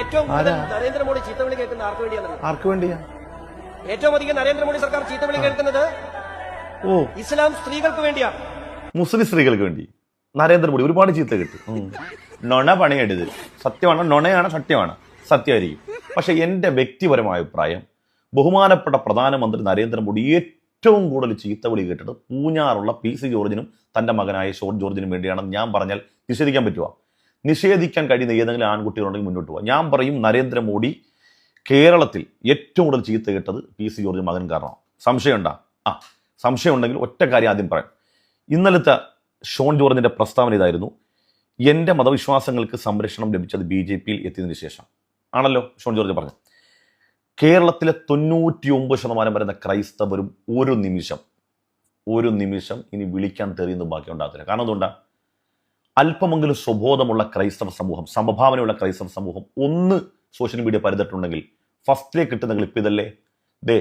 ഏറ്റവും കൂടുതൽ നരേന്ദ്രമോദി ചീത്തവിളി കേൾക്കുന്ന ആർക്ക് വേണ്ടിയാ? ഏറ്റവും അധികം നരേന്ദ്രമോദി സർക്കാർ ചീത്തവിളി കേൾക്കുന്നത് ഇസ്ലാം സ്ത്രീകൾക്ക് വേണ്ടിയാണ്. മുസ്ലിം സ്ത്രീകൾക്ക് വേണ്ടി നരേന്ദ്രമോദി ഒരുപാട് ചീത്ത കിട്ടും. നൊണ പണിയെടുത് സത്യമാണ്, നൊണയാണ്, സത്യമാണ്, സത്യമായിരിക്കും. പക്ഷെ എൻ്റെ വ്യക്തിപരമായ അഭിപ്രായം, ബഹുമാനപ്പെട്ട പ്രധാനമന്ത്രി നരേന്ദ്രമോദി ഏറ്റവും കൂടുതൽ ചീത്തവിളി കേട്ടത് പൂഞ്ഞാറുള്ള PC ജോർജിനും തൻ്റെ മകനായ ഷോൺ ജോർജിനും വേണ്ടിയാണെന്ന് ഞാൻ പറഞ്ഞാൽ നിഷേധിക്കാൻ പറ്റുമോ? നിഷേധിക്കാൻ കഴിയുന്ന ഏതെങ്കിലും ആൺകുട്ടികളുണ്ടെങ്കിൽ മുന്നോട്ട് പോകാം. ഞാൻ പറയും, നരേന്ദ്രമോദി കേരളത്തിൽ ഏറ്റവും കൂടുതൽ ചീത്ത കേട്ടത് PC ജോർജ് മകൻ കാരണമാണ്. സംശയമുണ്ടോ? സംശയം ഉണ്ടെങ്കിൽ ഒറ്റ കാര്യം ആദ്യം പറയാം. ഇന്നലത്തെ ഷോൺ ജോർജിൻ്റെ പ്രസ്താവന ഇതായിരുന്നു: എൻ്റെ മതവിശ്വാസങ്ങൾക്ക് സംരക്ഷണം ലഭിച്ചത് BJPയിൽ എത്തിയതിനു ശേഷം ആണല്ലോ ഷോൺ ജോർജ് പറഞ്ഞു. കേരളത്തിലെ 99% വരുന്ന ക്രൈസ്തവരും ഒരു നിമിഷം ഇനി വിളിക്കാൻ തെറിയുന്ന ബാക്കി ഉണ്ടാകത്തില്ല. കാരണം എന്തുകൊണ്ടാണ്? അല്പമെങ്കിലും സ്വബോധമുള്ള ക്രൈസ്തവ സമൂഹം, സമഭാവനയുള്ള ക്രൈസ്തവ സമൂഹം ഒന്ന് സോഷ്യൽ മീഡിയ പരിധിട്ടുണ്ടെങ്കിൽ ഫസ്റ്റിലേക്ക് കിട്ടുന്ന ക്ലിപ്പ് ഇതല്ലേ?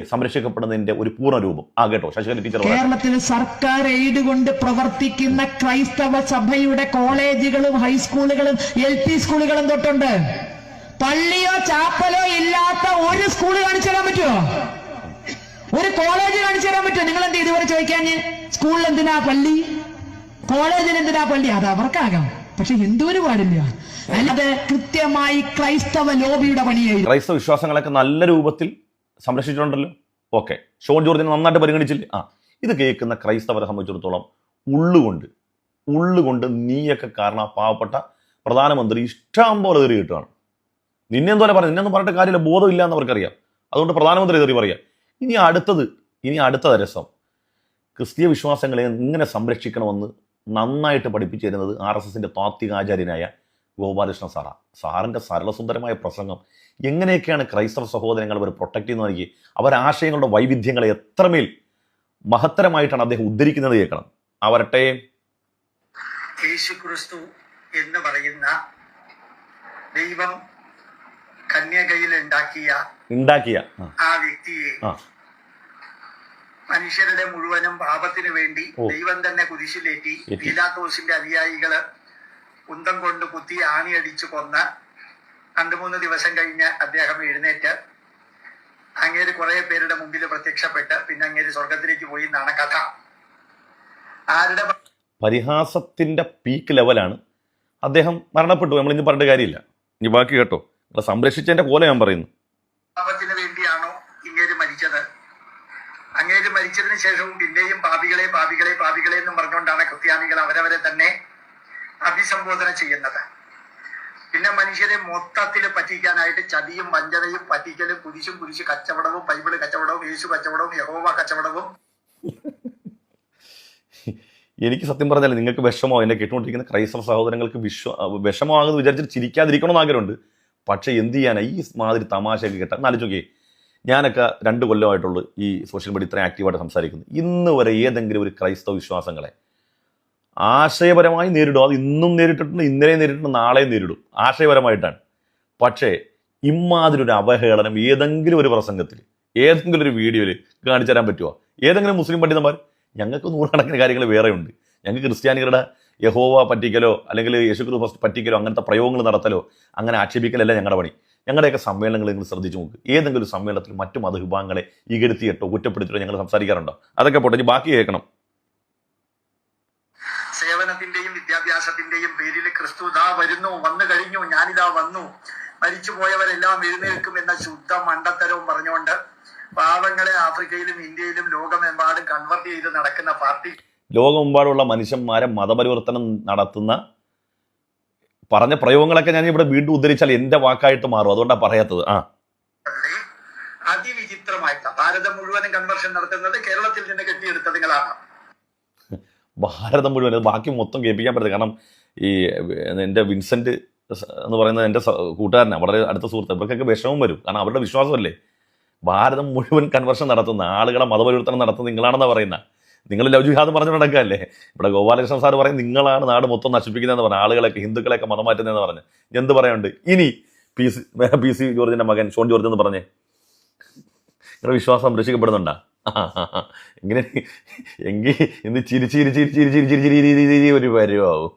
സംരക്ഷിക്കപ്പെടുന്നതിന്റെ ഒരു പൂർണ്ണ രൂപം. കേട്ടോ ശശികല ടീച്ചർ, കേരളത്തിൽ സർക്കാർ എയ്ഡ് കൊണ്ട് പ്രവർത്തിക്കുന്ന ക്രൈസ്തവ സഭയുടെ കോളേജുകളും ഹൈസ്കൂളുകളും LP സ്കൂളുകളും തൊട്ടുണ്ട്. പള്ളിയോ ചാപ്പലോ ഇല്ലാത്ത ഒരു സ്കൂൾ കാണിച്ചു തരാൻ പറ്റുമോ? ഒരു കോളേജ് കാണിച്ചു തരാൻ പറ്റുമോ? നിങ്ങൾ എന്ത് ഇതുവരെ ചോദിക്കാഞ്ഞ്? സ്കൂളിൽ എന്തിനാ പള്ളി, കോളേജിൽ എന്തിനാ പള്ളി? അത് അവർക്കാകാം, പക്ഷെ ഹിന്ദുവിന് പാടില്ല. അല്ലാതെ കൃത്യമായി ക്രൈസ്തവ ലോബിയുടെ പണിയായി. ക്രൈസ്തവ വിശ്വാസങ്ങളൊക്കെ നല്ല രൂപത്തിൽ സംരക്ഷിച്ചിട്ടുണ്ടല്ലോ. ഓക്കെ, ഷോൺ ജോർജിനെ നന്നായിട്ട് പരിഗണിച്ചില്ലേ? ഇത് കേൾക്കുന്ന ക്രൈസ്തവരെ സംബന്ധിച്ചിടത്തോളം ഉള്ളുകൊണ്ട് നീയൊക്കെ കാരണം പാവപ്പെട്ട പ്രധാനമന്ത്രി ഇഷ്ടം പോലെ തെറി കിട്ടുകയാണ്. നിന്നെന്തോലെ പറഞ്ഞു, നിന്നൊന്നും പറഞ്ഞിട്ട് കാര്യമില്ല, ബോധമില്ല എന്ന് അവർക്കറിയാം. അതുകൊണ്ട് പ്രധാനമന്ത്രി തെറി പറയാം. ഇനി അടുത്ത രസം, ക്രിസ്തീയ വിശ്വാസങ്ങളെ ഇങ്ങനെ സംരക്ഷിക്കണമെന്ന് നന്നായിട്ട് പഠിപ്പിച്ചു തരുന്നത് RSSന്റെ താത്വികാചാര്യനായ ഗോപാലകൃഷ്ണ സാറിൻ്റെ സരളസുന്ദരമായ പ്രസംഗം. എങ്ങനെയൊക്കെയാണ് ക്രൈസ്തവ സഹോദരങ്ങൾ അവർ പ്രൊട്ടക്ട് ചെയ്യുന്നത് നോക്കി. അവരാശയങ്ങളുടെ വൈവിധ്യങ്ങളെ എത്രമേൽ മഹത്തരമായിട്ടാണ് അദ്ദേഹം ഉദ്ധരിക്കുന്നത് കേൾക്കണം. അവരട്ടെ, യേശുക്രിസ്തു എന്ന് പറയുന്ന ദൈവം കന്യകയിൽ ഉണ്ടാക്കിയ ആ വ്യക്തിയെ മനുഷ്യരുടെ മുഴുവനും പാപത്തിന് വേണ്ടി ദൈവം തന്നെ കുരിശിലേറ്റി പീലാത്തോസിന്റെ അനുയായികള് കുന്തം കൊണ്ട് കുത്തി ആണിയടിച്ചു കൊന്ന് 2-3 ദിവസം കഴിഞ്ഞ് അദ്ദേഹം എഴുന്നേറ്റ് അങ്ങേര് കുറെ പേരുടെ മുമ്പിൽ പ്രത്യക്ഷപ്പെട്ട് പിന്നെ അങ്ങേര് സ്വർഗത്തിലേക്ക് പോയി എന്നാണ് കഥ. ആരുടെ പരിഹാസത്തിന്റെ പീക്ക് ലെവലാണ്. അദ്ദേഹം മരണപ്പെട്ടു, നമ്മളിനി പറഞ്ഞിട്ട് കാര്യമില്ല. ഇനി ബാക്കി കേട്ടോ, സംരക്ഷിച്ചതിന്റെ പോലെ ഞാൻ പറയുന്നു. പാപത്തിന് വേണ്ടിയാണോ ഇങ്ങേര് മരിച്ചത്? അങ്ങേര് മരിച്ചതിന് ശേഷവും പിന്നെയും പാപികളെ പാപികളെ പാപികളെ എന്നും പറഞ്ഞുകൊണ്ടാണ് ക്രിസ്ത്യാനികൾ അവരവരെ തന്നെ അഭിസംബോധന ചെയ്യുന്നത്. പിന്നെ മനുഷ്യരെ മൊത്തത്തിൽ പറ്റിക്കാനായിട്ട് ചതിയും വഞ്ചനയും പറ്റിക്കലും കുരിശ് കച്ചവടവും ബൈബിള് കച്ചവടവും യേശു കച്ചവടവും യഹോവ കച്ചവടവും. എനിക്ക് സത്യം പറഞ്ഞാൽ നിങ്ങൾക്ക് വിഷമോ, എന്നെ കേട്ടുകൊണ്ടിരിക്കുന്ന ക്രൈസ്തവ സഹോദരങ്ങൾക്ക് വിഷമമാകുന്ന വിചാരിച്ചിട്ട് ചിരിക്കാതിരിക്കണമെന്ന് ആഗ്രഹമുണ്ട്. പക്ഷെ എന്ത് ചെയ്യാനാ ഈ മാതിരി തമാശയൊക്കെ കേട്ടാൽ? ആലോചിക്കേ, ഞാനൊക്കെ 2 കൊല്ലമായിട്ടുള്ളൂ ഈ സോഷ്യൽ മീഡിയ ഇത്രയും ആക്റ്റീവായിട്ട് സംസാരിക്കുന്നു. ഇന്ന് വരെ ഏതെങ്കിലും ഒരു ക്രൈസ്തവ വിശ്വാസങ്ങളെ ആശയപരമായി നേരിടും. അത് ഇന്നും നേരിട്ടിട്ടുണ്ട്, ഇന്നലെയും നേരിട്ടുണ്ട്, നാളെയും നേരിടും, ആശയപരമായിട്ടാണ്. പക്ഷേ ഇമാതിരി ഒരു അവഹേളനം ഏതെങ്കിലും ഒരു പ്രസംഗത്തിൽ, ഏതെങ്കിലും ഒരു വീഡിയോയിൽ കാണിച്ചു തരാൻ പറ്റുമോ? ഏതെങ്കിലും മുസ്ലിം പണ്ഡിതന്മാർ? ഞങ്ങൾക്ക് നൂറുകണക്കിന് കാര്യങ്ങൾ വേറെയുണ്ട്. ഞങ്ങൾക്ക് ക്രിസ്ത്യാനികളുടെ യഹോവ പറ്റിക്കലോ അല്ലെങ്കിൽ യേശുക്രിസ്തു പറ്റിക്കലോ അങ്ങനത്തെ പ്രയോഗങ്ങൾ നടത്തലോ അങ്ങനെ ആക്ഷേപിക്കലല്ല ഞങ്ങളുടെ പണി. ഞങ്ങളുടെയൊക്കെ സമ്മേളനങ്ങൾ നിങ്ങൾ ശ്രദ്ധിച്ചു നോക്ക്. ഏതെങ്കിലും സമ്മേളനത്തിൽ മറ്റു മതവിഭാഗങ്ങളെ ഇകഴ്ത്തിയിട്ടോ കുറ്റപ്പെടുത്തിയിട്ടോ ഞങ്ങൾ സംസാരിക്കാറുണ്ടോ? അതൊക്കെ പോട്ടെ, ബാക്കി കേൾക്കണം. സേവനത്തിന്റെയും വിദ്യാഭ്യാസത്തിന്റെയും പേരിൽ ക്രിസ്തു ഇതാ വരുന്നു, വന്നു കഴിഞ്ഞു, ഞാനിതാ വന്നു, മരിച്ചുപോയവരെല്ലാം എഴുന്നേൽക്കും എന്ന ശുദ്ധ മണ്ടത്തരവും പറഞ്ഞുകൊണ്ട് പാവങ്ങളെ ആഫ്രിക്കയിലും ഇന്ത്യയിലും ലോകമെമ്പാടും കൺവെർട്ട് ചെയ്ത് നടക്കുന്ന പാർട്ടി, ലോകമെമ്പാടുള്ള മനുഷ്യന്മാരെ മതപരിവർത്തനം നടത്തുന്ന പറഞ്ഞ പ്രയോഗങ്ങളൊക്കെ ഞാൻ ഇവിടെ വീണ്ടും ഉദ്ധരിച്ചാൽ എന്റെ വാക്കായിട്ട് മാറും. അതുകൊണ്ടാണ് പറയാത്തത്. അതിവിചിത്രമായിട്ട് ഭാരതം മുഴുവനും കൺവെർഷൻ നടത്തുന്നത് കേരളത്തിൽ നിന്ന് കെട്ടിയെടുത്തതുങ്ങളാണ്. ഭാരതം മുഴുവൻ, ബാക്കി മൊത്തം കേൾപ്പിക്കാൻ പറ്റില്ല. കാരണം ഈ എൻ്റെ വിൻസെന്റ് എന്ന് പറയുന്നത് എൻ്റെ കൂട്ടുകാരനാണ്, വളരെ അടുത്ത സുഹൃത്ത്. ഇവർക്കൊക്കെ വിഷമം വരും, കാരണം അവരുടെ വിശ്വാസമല്ലേ. ഭാരതം മുഴുവൻ കൺവെർഷൻ നടത്തുന്ന ആളുകളെ മതപരിവർത്തനം നടത്തുന്ന നിങ്ങളാണെന്നാണ് പറയുന്നത്. നിങ്ങൾ ലവ് ജിഹാദ് പറഞ്ഞു നടക്കുകയല്ലേ. ഇവിടെ ഗോപാലകൃഷ്ണൻ സാർ പറയും നിങ്ങളാണ് നാട് മൊത്തം നശിപ്പിക്കുന്നതെന്ന് പറഞ്ഞു, ആളുകളൊക്കെ ഹിന്ദുക്കളെയൊക്കെ മതം മാറ്റുന്നതെന്ന് പറഞ്ഞ്. എന്ത് പറയാനുണ്ട്? ഇനി PC ജോർജിന്റെ മകൻ ഷോൺ ജോർജ് എന്ന് പറഞ്ഞേ, നിങ്ങളുടെ വിശ്വാസം സംരക്ഷിക്കപ്പെടുന്നുണ്ടാ? എങ്ങനെ എങ്കിൽ ഇന്ന് ചിരി ഒരു പരിവാവും.